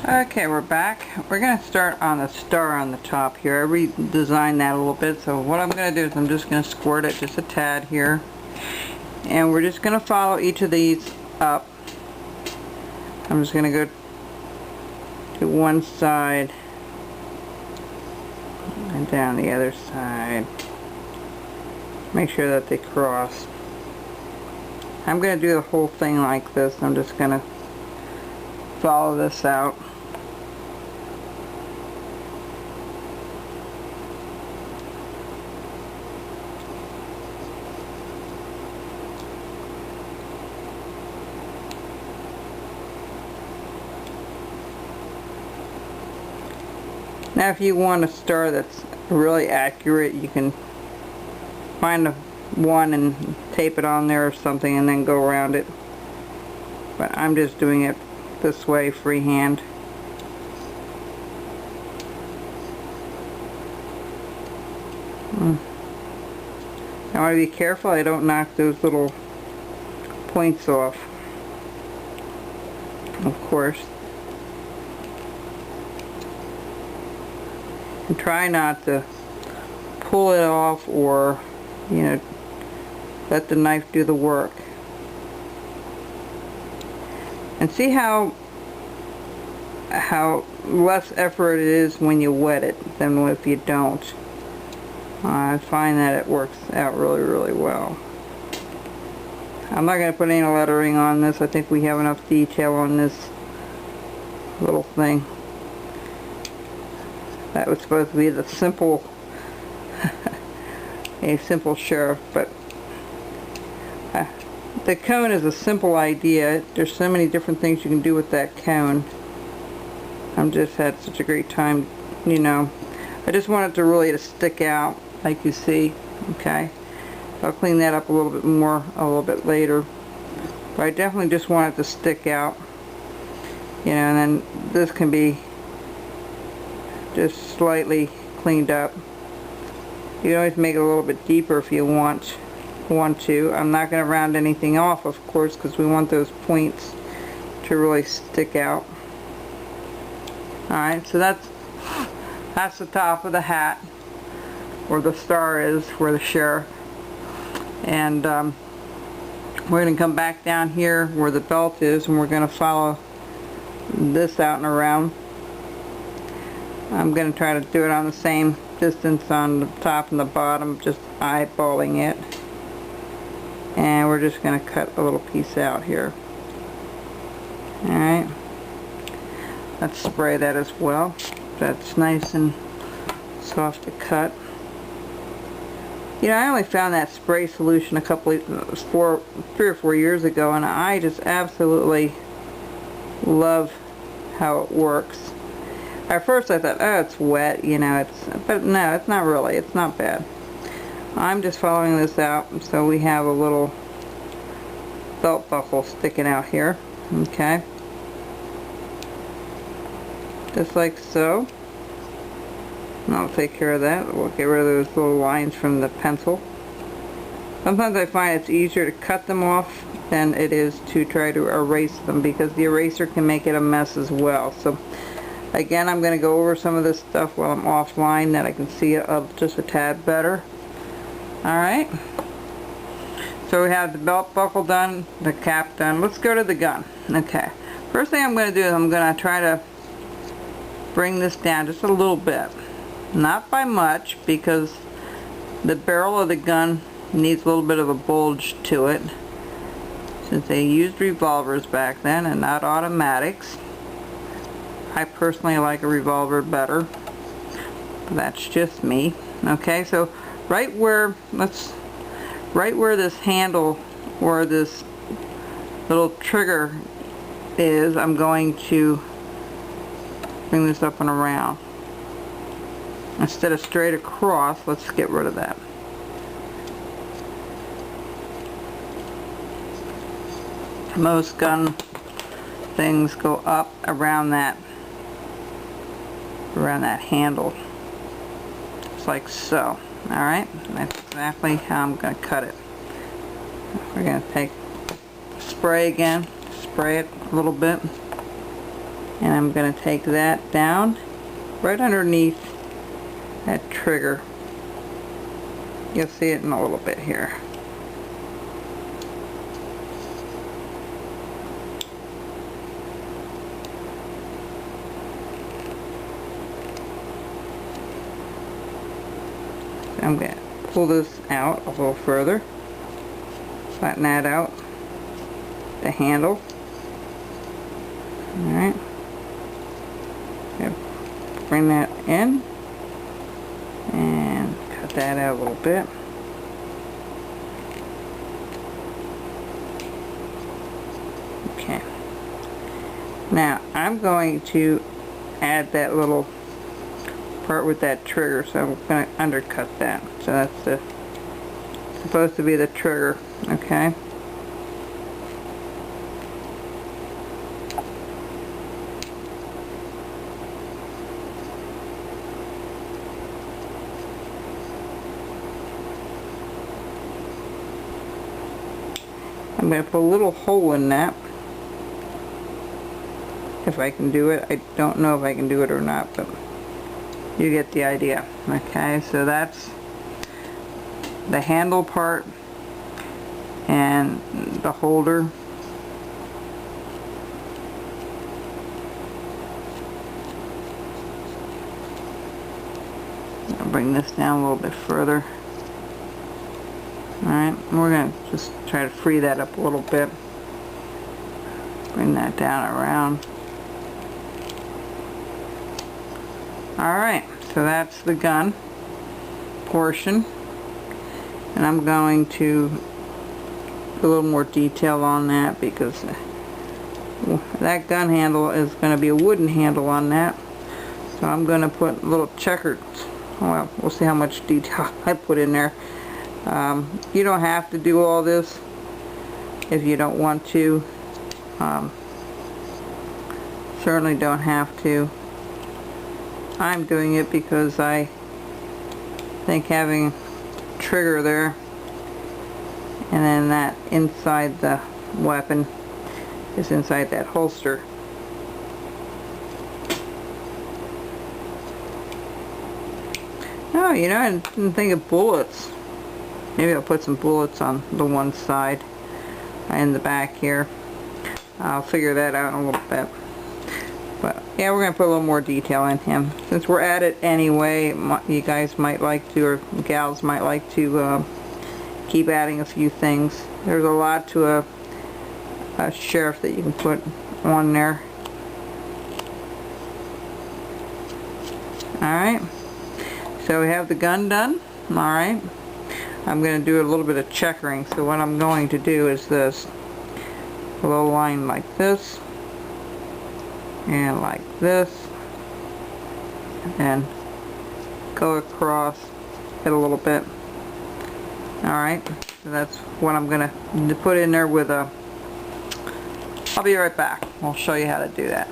Okay, we're back. We're going to start on the star on the top here. I redesigned that a little bit, so what I'm going to do is I'm just going to squirt it just a tad here. And we're just going to follow each of these up. I'm just going to go to one side and down the other side. Make sure that they cross. I'm going to do the whole thing like this. I'm just going to follow this out. Now if you want a star that's really accurate, you can find one and tape it on there or something and then go around it. But I'm just doing it this way, freehand. I want to be careful I don't knock those little points off, of course. And try not to pull it off or, let the knife do the work. And see how less effort it is when you wet it than if you don't. I find that it works out really well. I'm not going to put any lettering on this. I think we have enough detail on this little thing. That was supposed to be the simple, a simple sheriff, but the cone is a simple idea. There's so many different things you can do with that cone. I've just had such a great time, I just want it to really stick out, like you see, okay? I'll clean that up a little bit more a little bit later. But I definitely just want it to stick out, and then this can be just slightly cleaned up. You can always make it a little bit deeper if you want to. I'm not going to round anything off, of course, because we want those points to really stick out. Alright, so that's the top of the hat, where the star is, where the sheriff. And we're going to come back down here where the belt is, and we're going to follow this out and around. I'm going to try to do it on the same distance on the top and the bottom, just eyeballing it. And we're just going to cut a little piece out here. Alright. Let's spray that as well. That's nice and soft to cut. I only found that spray solution 3 or 4 years ago, and I just absolutely love how it works. At first I thought, oh, it's wet, but no, it's not really. It's not bad. I'm just following this out, so we have a little belt buckle sticking out here, okay? Just like so. And I'll take care of that. We'll get rid of those little lines from the pencil. Sometimes I find it's easier to cut them off than it is to try to erase them, because the eraser can make it a mess as well. So again, I'm going to go over some of this stuff while I'm offline that I can see just a tad better. Alright. So we have the belt buckle done, the cap done. Let's go to the gun. Okay. First thing I'm going to do is I'm going to try to bring this down just a little bit. Not by much, because the barrel of the gun needs a little bit of a bulge to it, since they used revolvers back then and not automatics. I personally like a revolver better. That's just me. Okay, so right where this handle or this little trigger is, I'm going to bring this up and around. Instead of straight across, let's get rid of that. Most gun things go up around that handle, just like so. Alright, that's exactly how I'm going to cut it. We're going to take spray again, spray it a little bit. And I'm going to take that down right underneath that trigger. You'll see it in a little bit here. So I'm going to pull this out a little further, flatten that out, the handle. Alright, bring that in and cut that out a little bit. Okay, now I'm going to add that little part with that trigger, so I'm going to undercut that. So that's supposed to be the trigger, okay? I'm going to put a little hole in that, if I can do it. I don't know if I can do it or not, but you get the idea. Okay, so that's the handle part and the holder. I'll bring this down a little bit further. Alright, we're going to just try to free that up a little bit. Bring that down around. Alright, so that's the gun portion. And I'm going to put a little more detail on that because that gun handle is going to be a wooden handle on that. So I'm going to put little checkers. Well, we'll see how much detail I put in there. You don't have to do all this if you don't want to. Certainly don't have to. I'm doing it because I think having a trigger there and then that inside the weapon is inside that holster. Oh, you know, I didn't think of bullets. Maybe I'll put some bullets on the one side and the back here. I'll figure that out in a little bit. But yeah, we're going to put a little more detail in him. Since we're at it anyway, you guys might like to, or gals might like to keep adding a few things. There's a lot to a sheriff that you can put on there. Alright, so we have the gun done. Alright. I'm going to do a little bit of checkering, so what I'm going to do is this. A little line like this, and like this, and go across it a little bit. Alright, so that's what I'm going to put in there with a... I'll be right back. I'll show you how to do that.